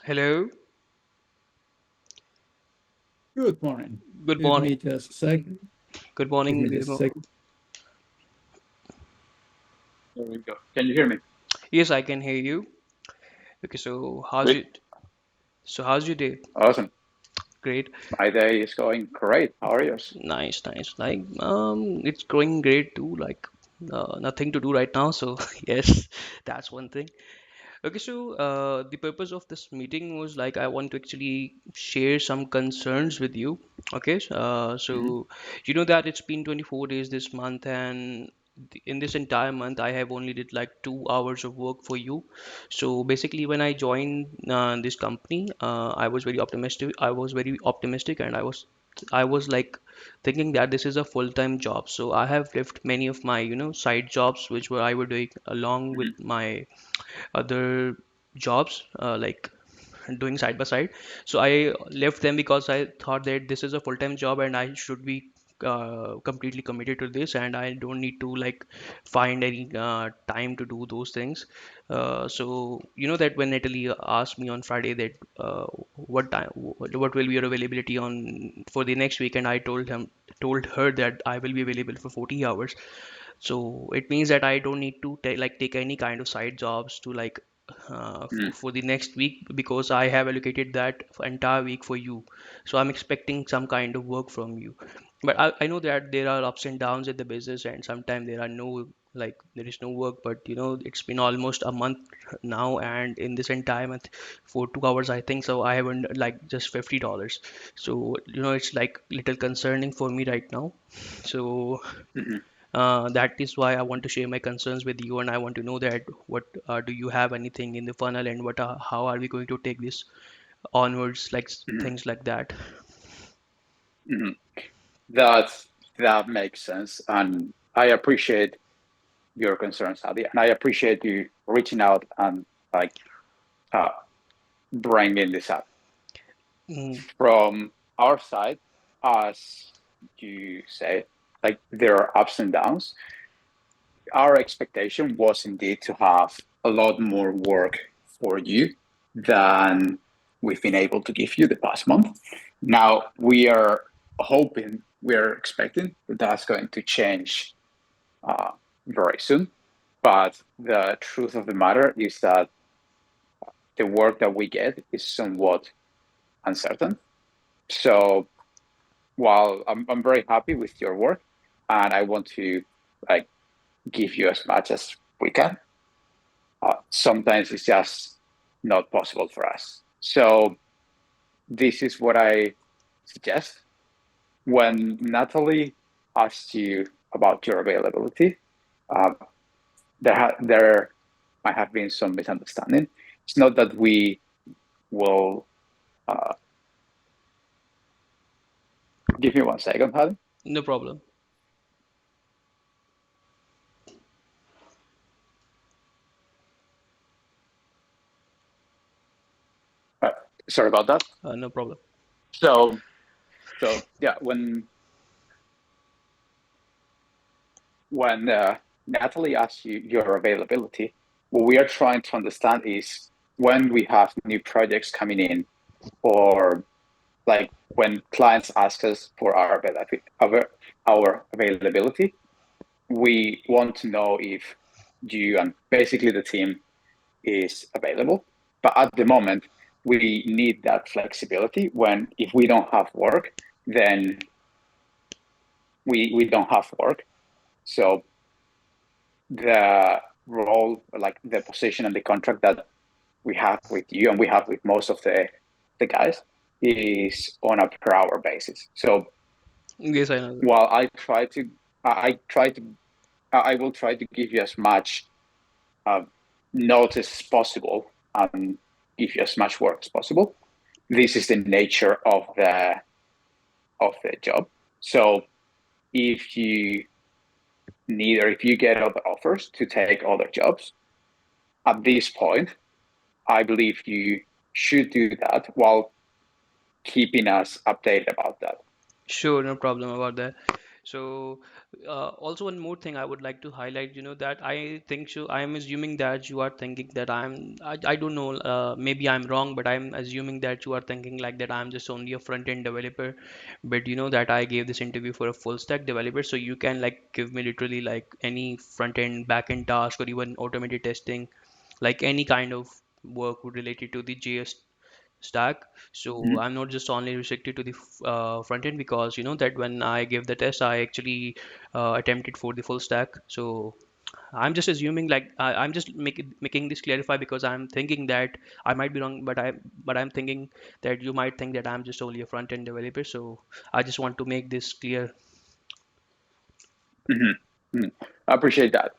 Hello. Good morning. Good Give morning. me just a second. Good Give morning, me just a Guillermo. second. There we go. Can you hear me? Yes, I can hear you. Okay, so how's Great. it? So how's your day? Awesome. Great. My day is going great. How are yours? Nice, nice. It's going great too. Nothing to do right now. So yes, that's one thing. Okay, so the purpose of this meeting was like I want to actually share some concerns with you. Okay, Hmm. so you know that it's been 24 days this month, and in this entire month, I have only did like 2 hours of work for you. So basically, when I joined this company, I was very optimistic. I was very optimistic, and I was like thinking that this is a full-time job. So I have left many of my, side jobs which were I were doing along with Hmm. my other jobs like doing side by side. So I left them because I thought that this is a full-time job and I should be completely committed to this, and I don't need to like find any time to do those things. So you know that when Natalie asked me on Friday that what will be your availability on for the next week, and I told her that I will be available for 40 hours. So it means that I don't need to take any kind of side jobs to Hmm. for the next week because I have allocated that entire week for you. So I'm expecting some kind of work from you. But I know that there are ups and downs in the business, and sometimes there is no work. But it's been almost a month now, and in this entire month, for 2 hours, I think so, I haven't like just $50. So it's like little concerning for me right now. So Hmm. that is why I want to share my concerns with you, and I want to know that what do you have anything in the funnel, and how are we going to take this onwards, Hmm. things like that. Hmm. That that makes sense, and I appreciate your concerns, Adi, and I appreciate you reaching out and like uh, bringing this up. Mm, From our side, as you say, like there are ups and downs. Our expectation was indeed to have a lot more work for you than we've been able to give you the past month. Now we are hoping, we are expecting that that's going to change uh, very soon. But the truth of the matter is that the work that we get is somewhat uncertain. So while I'm very happy with your work and I want to like give you as much as we can, sometimes it's just not possible for us. So this is what I suggest. When Natalie asked you about your availability, uh, there might have been some misunderstanding. It's not that we will. Uh, Give me 1 second, Hadi. no problem. Uh, Sorry about that. No problem. So, yeah, when Natalie asks you your availability, what we are trying to understand is when we have new projects coming in, or like when clients ask us for our availability, we want to know if you and basically the team is available. But at the moment, we need that flexibility. When if we don't have work, then we don't have work. So the role, like the position and the contract that we have with you and we have with most of the guys is on a per hour basis. So Yes, I know. while I try to, I will try to give you as much uh, notice as possible and give you as much work as possible. This is the nature of the job. So if you need or if you get other offers to take other jobs, at this point, I believe you should do that while keeping us updated about that. Sure, no problem about that. So, also one more thing I would like to highlight, that I think so. I am assuming that you are thinking that I don't know, maybe I'm wrong, but I'm assuming that you are thinking like that I'm just only a front-end developer, but that I gave this interview for a full stack developer. So you can like give me literally like any front-end, back-end task or even automated testing, like any kind of work related to the JS stack. So Mhm. I'm not just only restricted to the front end, because that when I gave the test I actually attempted for the full stack. So I'm just assuming like I'm just making this clarify because I'm thinking that I might be wrong, but I'm thinking that you might think that I'm just only a front end developer. So I just want to make this clear. Mhm. Mhm. I appreciate that.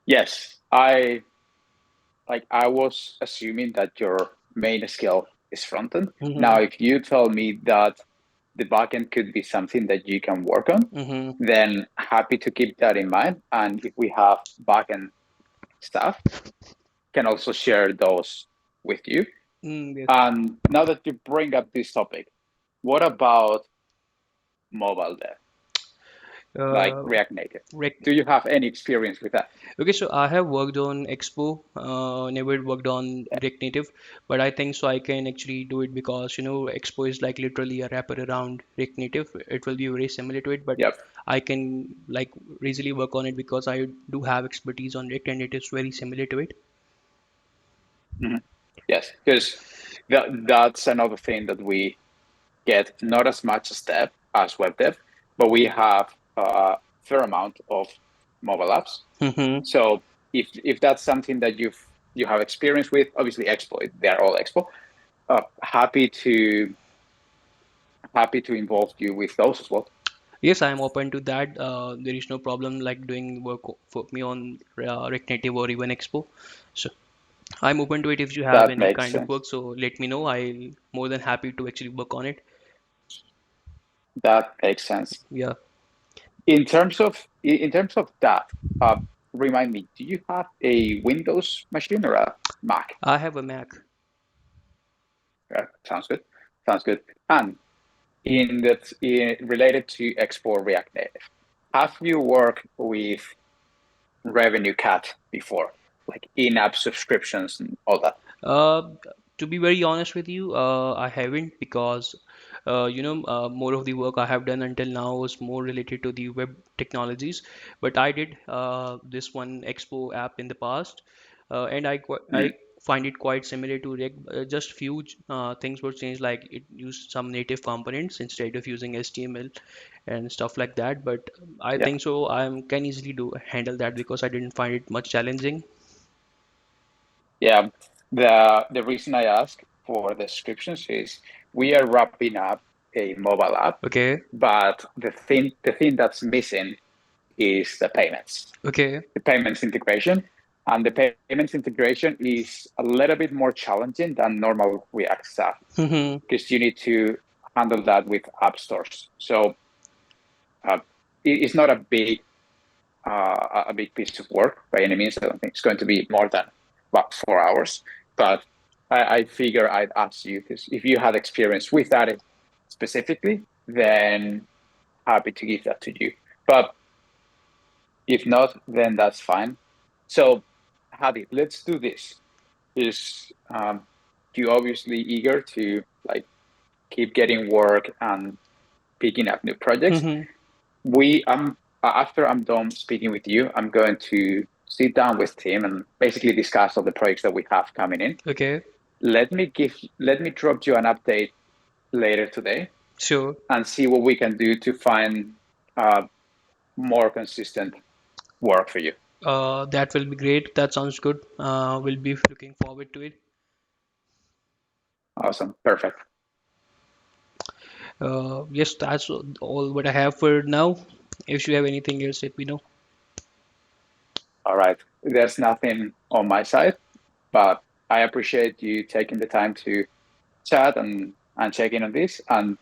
Yes, I was assuming that your main skill is front end. Mm-hmm. Now, if you tell me that the backend could be something that you can work on, Mm-hmm. then happy to keep that in mind. And if we have backend stuff, can also share those with you. Yes. And now that you bring up this topic, what about mobile dev, like Uh, React Native? Rick. Do you have any experience with that? Okay, so I have worked on Expo, never worked on Yeah. React Native, but I think so I can actually do it because Expo is like literally a wrapper around React Native. It will be very similar to it, but Yep. I can like easily work on it because I do have expertise on React and it is very similar to it. Mhm. Yes, because that's another thing that we get not as much step as web dev, but we have a fair amount of mobile apps. Mm-hmm. So if that's something that you have experience with, obviously exploit, they're all Expo. Happy to involve you with those as well. Yes, I am open to that. There is no problem like doing work for me on React Native or even Expo. So I'm open to it. If you have That any makes kind of sense. work, so let me know. I'll more than happy to actually work on it. That makes sense. Yeah, In terms of that, uh, remind me, do you have a Windows machine or a Mac? I have a Mac. Sounds good. Sounds good. And related to export React Native, have you worked with revenue cat before, like in-app subscriptions and all that? Uh, to be very honest with you, I haven't because more of the work I have done until now was more related to the web technologies. But I did this one Expo app in the past, and I Mhm. find it quite similar to React. Just few things were changed, like it used some native components instead of using HTML and stuff like that. But I Yeah, think so I can easily do handle that because I didn't find it much challenging. yeah. The reason I ask for the subscriptions is we are wrapping up a mobile app, Okay, but the thing that's missing is the payments. okay. The payments integration. And the payments integration is a little bit more challenging than normal React stuff because you need to handle that with app stores. So uh, it's not a big piece of work by any means. I don't think it's going to be more than about 4 hours. But I figure I'd ask you because if you had experience with that specifically, then happy to give that to you. But if not, then that's fine. So, Hadi, let's do this. Is you obviously eager to like keep getting work and picking up new projects? Mm-hmm. We After I'm done speaking with you, I'm going to sit down with Tim and basically discuss all the projects that we have coming in. Okay, Let me drop you an update later today sure. and see what we can do to find uh, more consistent work for you. That will be great. That sounds good. We'll be looking forward to it. Awesome, perfect. Yes, that's all what I have for now. If you have anything else, let me know. All right, there's nothing on my side, but I appreciate you taking the time to chat and check in on this, and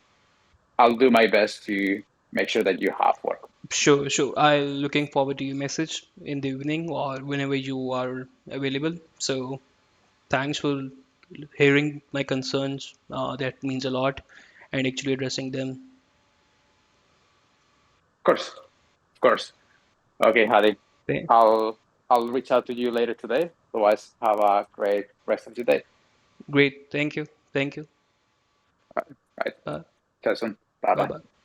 I'll do my best to make sure that you have work. Sure, sure. I'll looking forward to your message in the evening or whenever you are available. So thanks for hearing my concerns. That means a lot, and actually addressing them. course, of course. Okay, Hadi. Th- I'll I'll reach out to you later today. Otherwise, have a great rest of your day. Great. Thank you. Thank you. All right. Uh, Chat soon. Bye bye bye. bye.